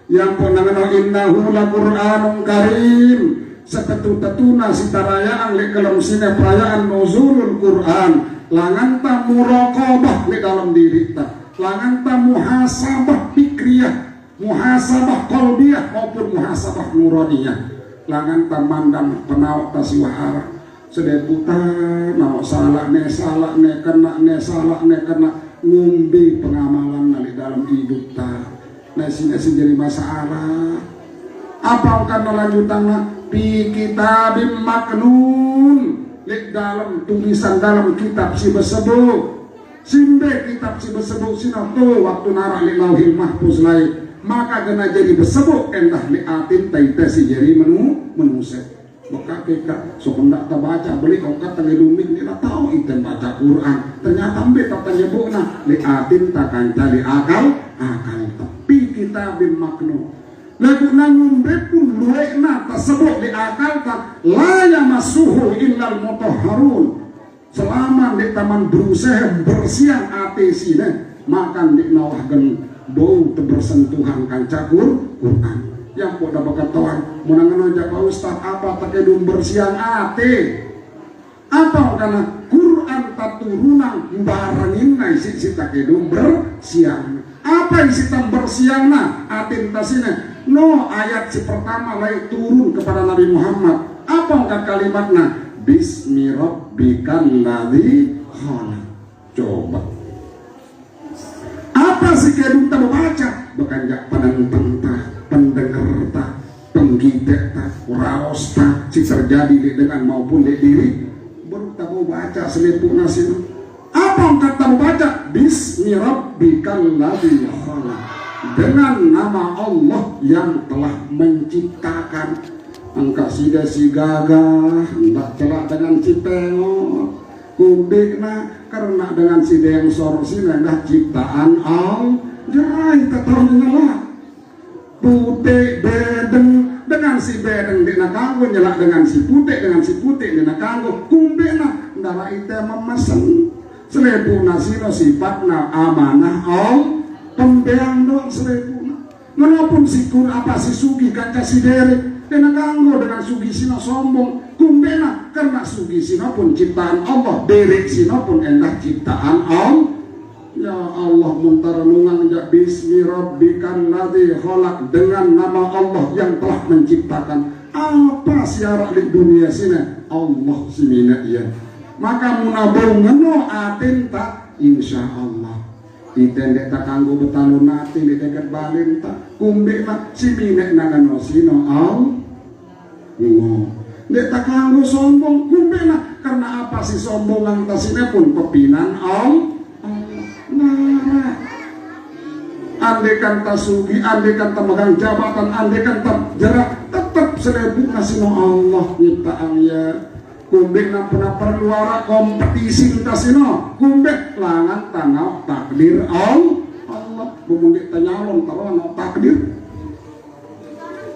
yang ponangan innahu la Qur'anun karim seketu-tetuna sitarayaan li dalam sini perayaan nuzulul Quran langan ta muraqabah li dalam diri ta langan ta muhasabah fikriyah muhasabah qalbiyah maupun muhasabah nuraniyah langan ta mandang penauk ta siwahara sedeputa nauk salah ne kena ngumbi pengamalan li dalam hidup ta nasi jadi masalah apa karena lanjutannya fi kitabim maknun di dalam tulisan dalam kitab si bersebut simbe kitab si bersebut sinatu waktu nara li lauhil mahfuz lain maka kena jadi bersebut endah li atin taita si jadi menusek maka kita sependak tak baca beli okat tangga lumik dia tahu itu baca Quran ternyata ambil tak nyebutna li atin takkan jadi akal tapi kitabim maknun lagu nangumbet pun luekna tersebut di akal tak layak masuhu illal mutahharun selama di taman berusaha bersiang atesine makan di nawahkan bau bersentuhan kan cakur Quran yang pada berkatakan menangan aja Pak Ustaz apa takedum bersiang ate atau karena Quran tak turunan barangin isi takedum bersiang apa isi tam bersiang na atin tasine no ayat si pertama lagi turun kepada Nabi Muhammad apa angkat kalimatnya bismi rabbikal ladzi khalaq coba apa sih kedung tak baca bekanjak pendengar tak penggidek tak raos tak si terjadi dengan maupun di diri baru tak mau baca selipuk nasi apa angkat tak baca bismi rabbikal ladzi khalaq dengan nama Allah yang telah menciptakan angka sida si gagah hendak celak dengan si tengok kubikna karena dengan sida yang sorsi rendah ciptaan Allah jerai tetap nyelak putih bedeng dengan si bedeng dina kanggo nyelak dengan si putih dina kanggo kumbena ndara ite memesan selepuna sino sifatna amanah pembeang doang selepuna nganapun sikur apa si sugi kaca si derek dina kanggo dengan sugi sino sombong kumbena karena sugi sino pun ciptaan Allah derek sino pun endah ciptaan Allah. Ya Allah muntaranungan ya bismi rabbikal ladzi khalaq dengan nama Allah yang telah menciptakan apa siarak di dunia sini Allah simina ya maka munabau ngeno atin tak insya Allah itendek tak kanggo betalun nati di dekat balin tak kumbe mak simina nangano sino Allah dek tak kanggo sombong kumbe nak karena apa si sombongan tasine pun pepinan Allah nah, andekan tasugi, andekan megang jabatan, andekan jarak, tetap selebut nasino Allah nyiptaan ya. Kumbek pernah perluara kompetisi tasino, kumbek langan tanah takdir Allah. Bumundik tanyalon taruh takdir.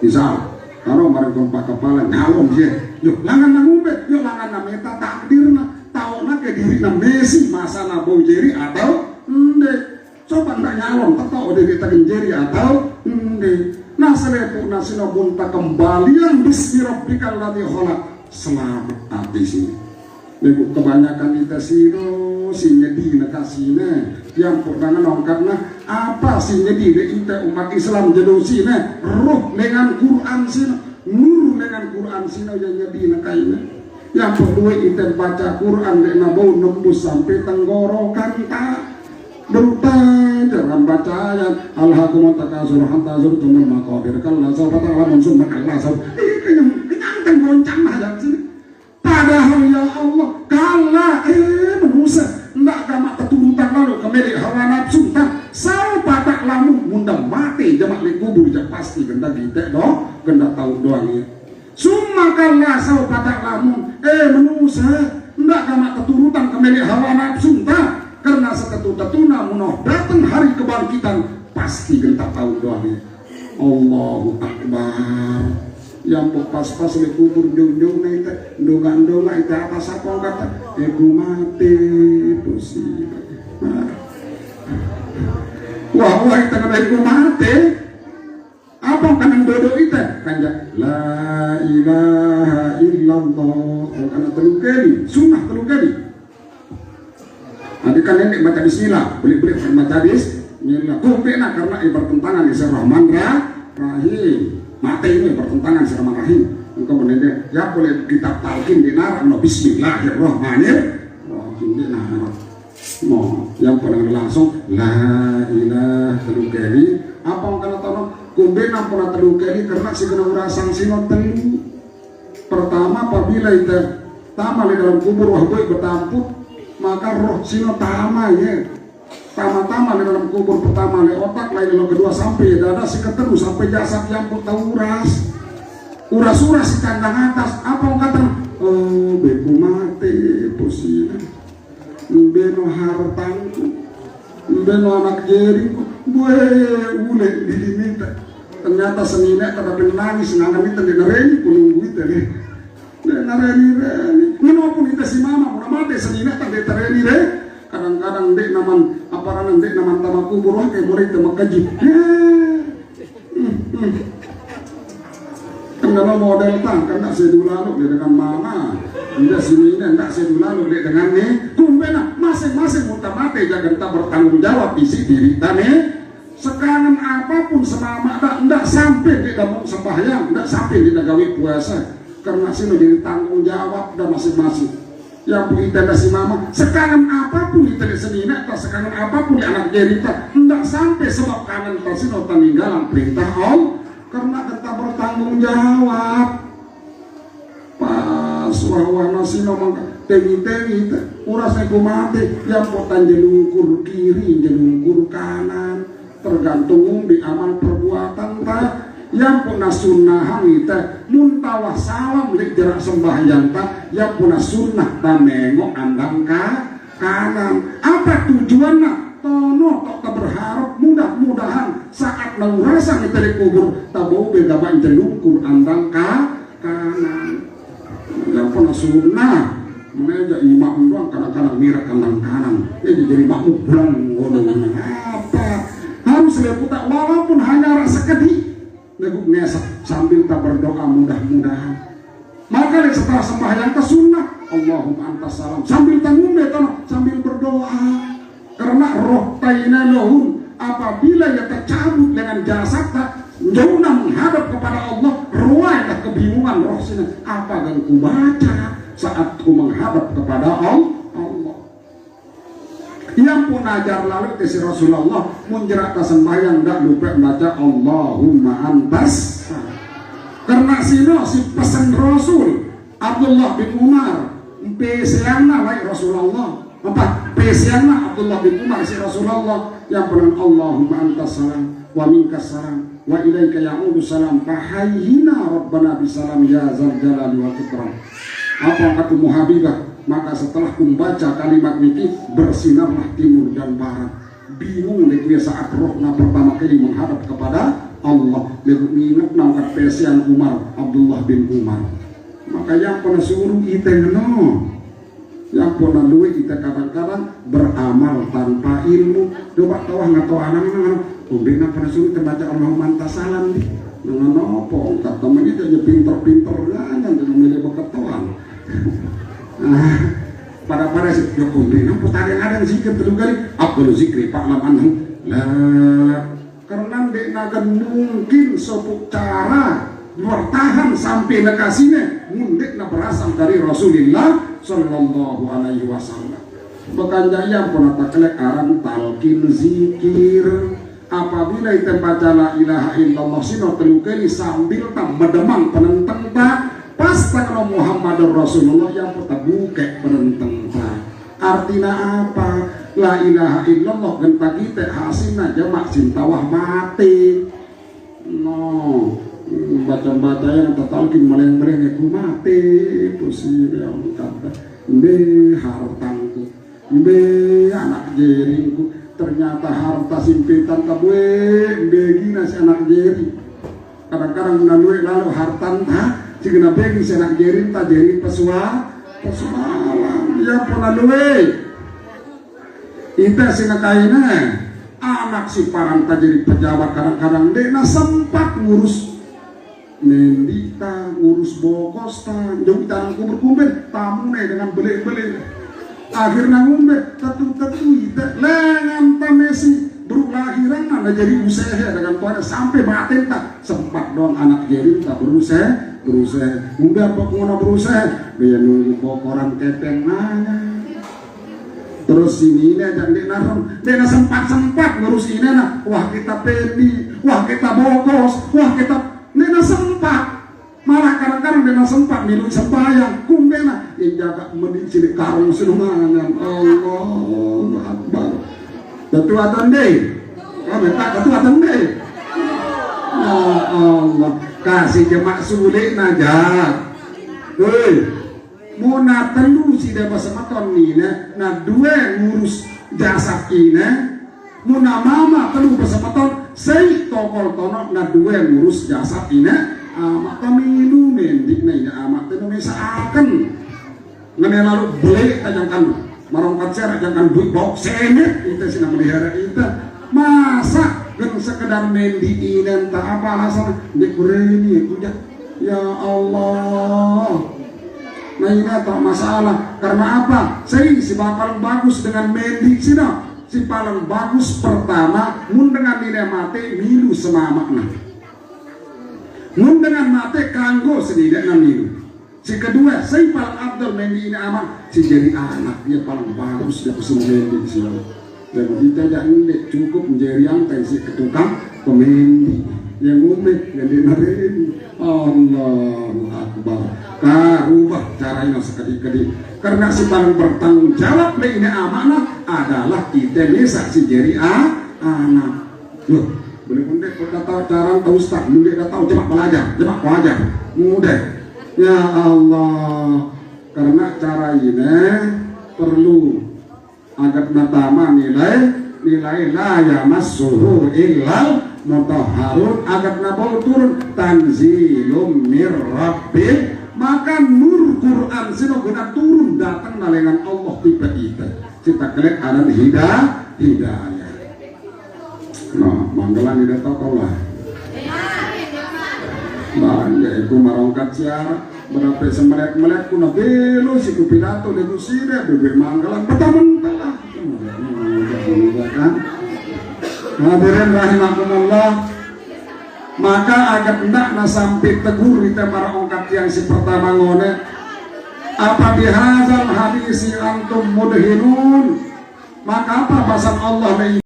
Misal, kalau mereka pak kepala nyalon sih, yuk langan kumbek, yuk langan nameta takdir na, tahu nak ke diri na Messi masa na Bojeri atau coba ndak nyalon tetap udah kita genjeri atau nah selepu nasina bunta kembali yang bismi rabbikal ladzi khalaq selamat hati sini nego kebanyakan kita sino sinya di nakasine yang pernah nongkarna apa sinya di kita umat Islam jedo sine ruh dengan Quran sino nur dengan Quran sino yang jadi nakaina yang kedua kita baca Quran dengan bau nembus sampai tenggorokan tak berutang dalam bacaan alhaqum takasur hatta zurtumul maqabir kalla sawfa ta'lamun summa kalla sawfa kenyang goncang aja sini padahal ya Allah kalla manusia ndak gamak keturutan lalu kembali hawa nafsu tak sawfa ta'lamun mundang mati jamak di kubur jak pasti genda gite doh genda tahu doang ya summa kalla sawfa ta'lamun manusia ndak gamak keturutan kembali hawa nafsu tak karena seketu-ketuna munoh datang hari kebangkitan pasti gentak tahu doanya Allahu Akbar yang pas-pas di kubur jung-jung na itu ndonga-ndonga itu atas apa kata ego mati pusi wah itu kena ego mati apa kanang dodo itu kanjak la ilaha illallah karena telung kali sunnah telung kali. Nanti kalian nek baca bismillah, beli-beli baca bismillah. Kumpena karena bertentangan di Rahman Rahim. Mati ini bertentangan di Rahman Rahim. Engkau mendengar, ya boleh kitab talqin di narang no bismillahirrahmanirrahim. Mau yang paling langsung la ilaha illallah. Apa yang kena tahu? Kumpena pernah terukeli karena si kena urasang sino telu. Pertama apabila itu tamal di dalam kubur wahboy bertampuk maka roh sino tamanya tama-tama di dalam kubur pertama di otak lain dalam kedua sampai dada si ketemu sampai jasad yang pun tahu uras si kandang atas apa yang kata beku mati posisi beno hartangku beno anak jeriku gue ule diminta ternyata senina tetapi nangis nangan itu dinereni penunggu itu nareni menopun itu si mama pun mati senina tak ditereni deh kadang-kadang dek naman aparanan dek naman tamaku buruh kayak boleh temak kaji kendala model tang kena sedulalu dia dengan mama tidak sini tidak sedulalu dia dengan nih kumpena masing-masing muntah mati jangan tak bertanggung jawab isi diri tane sekarang apapun selama tidak sampai di dalam sembahyang tidak sampai di gawe puasa karena sini jadi tanggung jawab dan masing-masing yang pun kita si mama sekarang apapun kita di sini atau sekarang apapun di anak cerita tidak sampai sebab kanan pasino peninggalan perintah Allah karena kita bertanggung jawab pas wawana sino tengi-tengi urasnya kumate yang potan jelungkur kiri jelungkur kanan tergantung di amal perbuatan tak yang punah sunnah kita muntawah salam di jarak sembahyang tak yang punah sunnah tak nengok andang kanan apa tujuannya kono tok berharap mudah-mudahan saat nang rasa kita dikubur tabau beda bain jelungkur andang kanan yang pernah sunnah meja imam doang kadang-kadang mirak kandang kanan jadi makmum pulang ngono apa harus leputak walaupun hanya rasa sedikit neguk ngesak sambil tak berdoa mudah-mudahan. Maka setelah sembahyang ke sunnah Allahumma antas salam sambil tanggung sambil berdoa karena roh taina lahum apabila ia tercabut dengan jasadnya jauhna menghadap kepada Allah ruailah kebingungan roh sini apa yang ku baca saat ku menghadap kepada Allah yang pun ajar lalu si Rasulullah menjerat sembahyang tak lupa baca Allahumma antas karena si pesan Rasul Abdullah bin Umar pesanna baik Rasulullah pesanna Abdullah bin Umar si Rasulullah yang pernah Allahumma antas salam wa minkas salam wa ilaika ya'udu salam fahayyina rabbana bisalam ya zal jalali wal ikram apa kata muhabibah maka setelah membaca kalimat ini bersinarlah timur dan barat bingung dia saat rohna pertama kali menghadap kepada Allah lebih minat nangkat pesian Umar Abdullah bin Umar maka yang pernah suruh kita yang pernah luwe kita kadang-kadang beramal tanpa ilmu coba tahu nggak tahu anak-anak umbena pernah suruh kita baca Allahumma antas salam nih apa kata temennya jadi pinter-pinter jangan milih berketuan pada sih ya umbena putar yang ada zikir terlalu kali abdul zikri paklam anhum lah karena dek naga mungkin sepuk cara bertahan sampai lekasinya mundek na berasal dari Rasulullah Sallallahu Alaihi Wasallam bahkan jaya pun tak aran talqin zikir apabila kita baca la ilaha illallah sino telukeli sambil tak medemang penenteng tak pas tak Muhammadur Rasulullah yang pun buka penenteng tak artinya apa la ilaha illallah genta kita hasilnya jamak sintawah mati baca-baca yang tertalkin meleng-meleng aku mati posisi yang kata be hartangku be anak jeringku ternyata harta simpitan kabue be gina si anak jering kadang-kadang melalui lalu hartanta jika begi si anak jering tak jering pesualan ya melalui itu si nakaina anak si paranta jadi pejabat kadang-kadang dena sempat ngurus mendita ngurus bokos jauh tangan kubur-kubur tamu nih dengan beli-beli akhirnya ngumbe tetu ita lengan tamesi berulahiran ada jadi usaha dengan tuanya sampai batin tak sempat dong anak jadi tak berusaha ngumbe apa pengguna berusaha biar nunggu kokoran kepeng nanya terus ini dan dia sempat ngurus ini nah wah kita pendi wah kita bokos wah kita nena sempat malah kadang-kadang nena sempat minum sembahyang kumbena yang jaga mending sini karung senumangan Allah Akbar ketua tende ketua tende ya Allah kasih jemaah sulit naja hei muna telu si deba sematon nina na dua ngurus jasad ini muna mama telu bersematon saya tokol tono na dua ngurus jasad ini amat kami lu mendik na ini amat itu misalkan ngene lalu beli ajangkan marongkat ser ajangkan duit bok semet itu sih melihara itu masa kan sekedar mendik ini entah apa alasan dekoreni udah ya Allah nah ini tak masalah karena apa saya si paling bagus dengan mendik sih si paling bagus pertama mun dengan nilai mati milu semamakna mun dengan mati kanggo sedikit milu si kedua saya paling abdul mendi ini aman si jadi anak dia paling bagus dia bisa mendi di sini dan kita jangan cukup menjadi yang si ketukang pemendi yang umek yang dinareni Allahu Akbar rubah caranya sekali-kali karena si paling bertanggung jawab ini amanah adalah kita ini saksi jari anak loh boleh mundek kita tahu cara tahu ustaz mundek kita tahu cepat belajar mudah ya Allah karena cara ini perlu agar pertama nilai nilai la yamassuhu illal mutahharun agar nabau turun tanzilum mir rabbih, maka nur Quran sino guna turun datang nalengan Allah tiba-tiba kita kelek anan hidayah. Nah, manggalan tidak tahu lah. Nah, yaitu marongkat siara berapa semelek-melek kuna belo siku pidato itu sire bebek manggalan pertama telah. Hadirin rahimakumullah, maka agak hendak sampai tegur kita para ongkat yang si pertama ngone apa bihazal hadisi antum mudhinun, maka apa pasan Allah